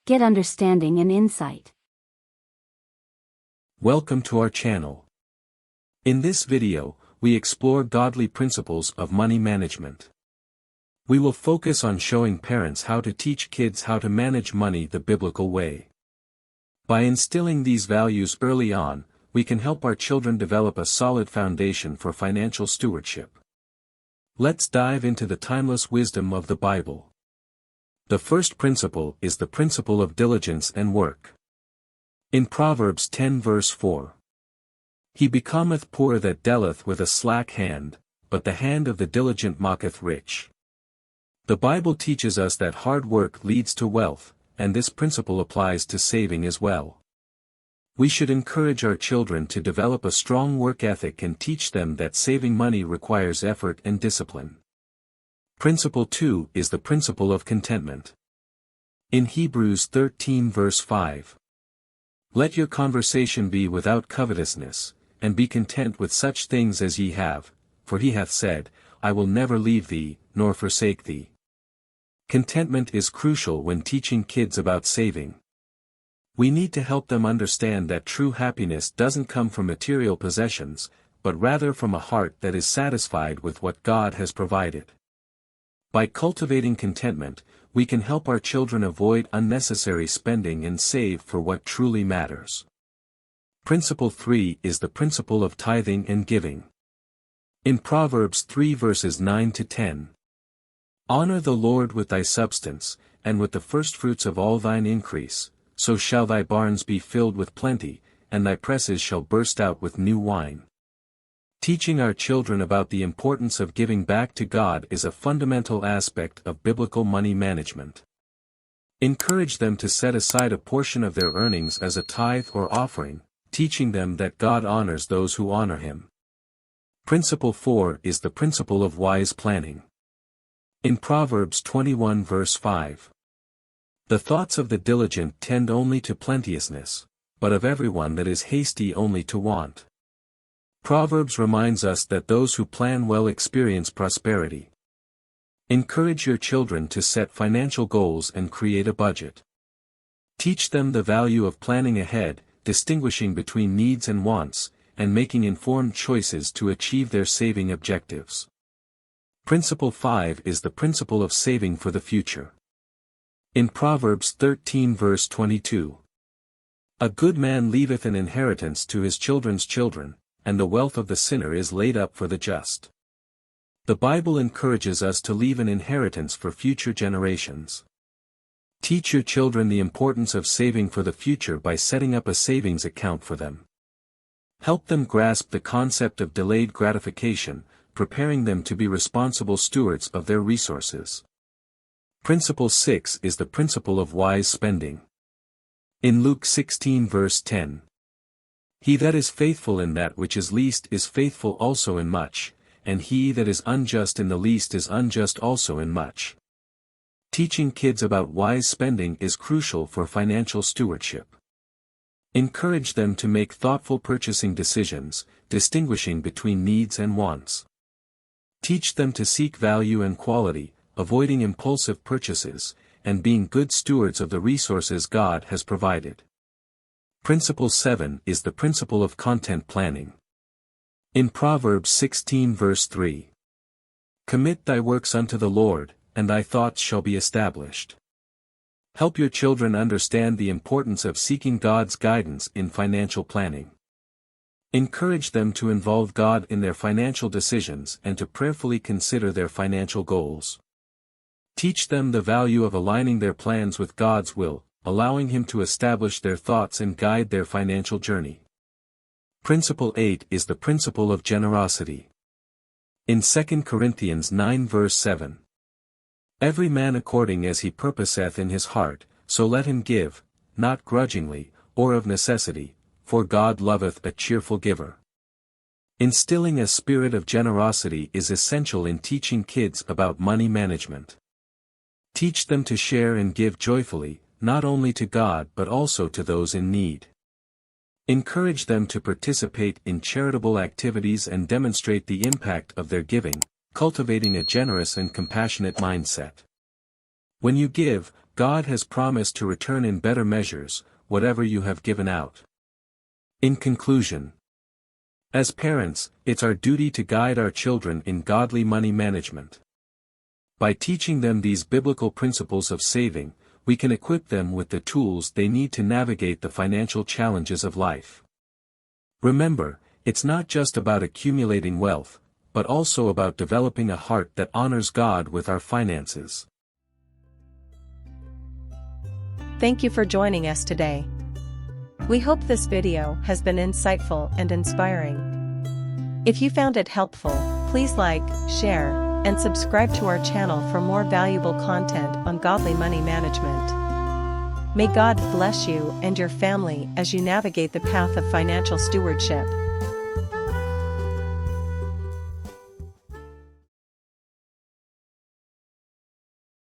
Get understanding and insight. Welcome to our channel. In this video, we explore godly principles of money management. We will focus on showing parents how to teach kids how to manage money the biblical way. By instilling these values early on, we can help our children develop a solid foundation for financial stewardship. Let's dive into the timeless wisdom of the Bible. The first principle is the principle of diligence and work. In Proverbs 10 verse 4. He becometh poor that dealeth with a slack hand, but the hand of the diligent maketh rich. The Bible teaches us that hard work leads to wealth, and this principle applies to saving as well. We should encourage our children to develop a strong work ethic and teach them that saving money requires effort and discipline. Principle 2 is the principle of contentment. In Hebrews 13 verse 5. Let your conversation be without covetousness, and be content with such things as ye have, for he hath said, I will never leave thee, nor forsake thee. Contentment is crucial when teaching kids about saving. We need to help them understand that true happiness doesn't come from material possessions, but rather from a heart that is satisfied with what God has provided. By cultivating contentment, we can help our children avoid unnecessary spending and save for what truly matters. Principle 3 is the principle of tithing and giving. In Proverbs 3 verses 9 to 10. Honor the Lord with thy substance, and with the firstfruits of all thine increase, so shall thy barns be filled with plenty, and thy presses shall burst out with new wine. Teaching our children about the importance of giving back to God is a fundamental aspect of biblical money management. Encourage them to set aside a portion of their earnings as a tithe or offering, teaching them that God honors those who honor Him. Principle 4 is the principle of wise planning. In Proverbs 21 verse 5. The thoughts of the diligent tend only to plenteousness, but of everyone that is hasty only to want. Proverbs reminds us that those who plan well experience prosperity. Encourage your children to set financial goals and create a budget. Teach them the value of planning ahead, distinguishing between needs and wants, and making informed choices to achieve their saving objectives. Principle 5 is the principle of saving for the future. In Proverbs 13 verse 22. A good man leaveth an inheritance to his children's children, and the wealth of the sinner is laid up for the just. The Bible encourages us to leave an inheritance for future generations. Teach your children the importance of saving for the future by setting up a savings account for them. Help them grasp the concept of delayed gratification, preparing them to be responsible stewards of their resources. Principle 6 is the principle of wise spending. In Luke 16 verse 10. He that is faithful in that which is least is faithful also in much, and he that is unjust in the least is unjust also in much. Teaching kids about wise spending is crucial for financial stewardship. Encourage them to make thoughtful purchasing decisions, distinguishing between needs and wants. Teach them to seek value and quality, avoiding impulsive purchases, and being good stewards of the resources God has provided. Principle 7 is the principle of content planning. In Proverbs 16 verse 3. Commit thy works unto the Lord, and thy thoughts shall be established. Help your children understand the importance of seeking God's guidance in financial planning. Encourage them to involve God in their financial decisions and to prayerfully consider their financial goals. Teach them the value of aligning their plans with God's will, allowing Him to establish their thoughts and guide their financial journey. Principle 8 is the principle of generosity. In 2 Corinthians 9 verse 7. Every man according as he purposeth in his heart, so let him give, not grudgingly, or of necessity, for God loveth a cheerful giver. Instilling a spirit of generosity is essential in teaching kids about money management. Teach them to share and give joyfully, not only to God but also to those in need. Encourage them to participate in charitable activities and demonstrate the impact of their giving, cultivating a generous and compassionate mindset. When you give, God has promised to return in better measures, whatever you have given out. In conclusion, as parents, it's our duty to guide our children in godly money management. By teaching them these biblical principles of saving, we can equip them with the tools they need to navigate the financial challenges of life. Remember, it's not just about accumulating wealth, but also about developing a heart that honors God with our finances. Thank you for joining us today. We hope this video has been insightful and inspiring. If you found it helpful, please like, share, and subscribe to our channel for more valuable content on godly money management. May God bless you and your family as you navigate the path of financial stewardship.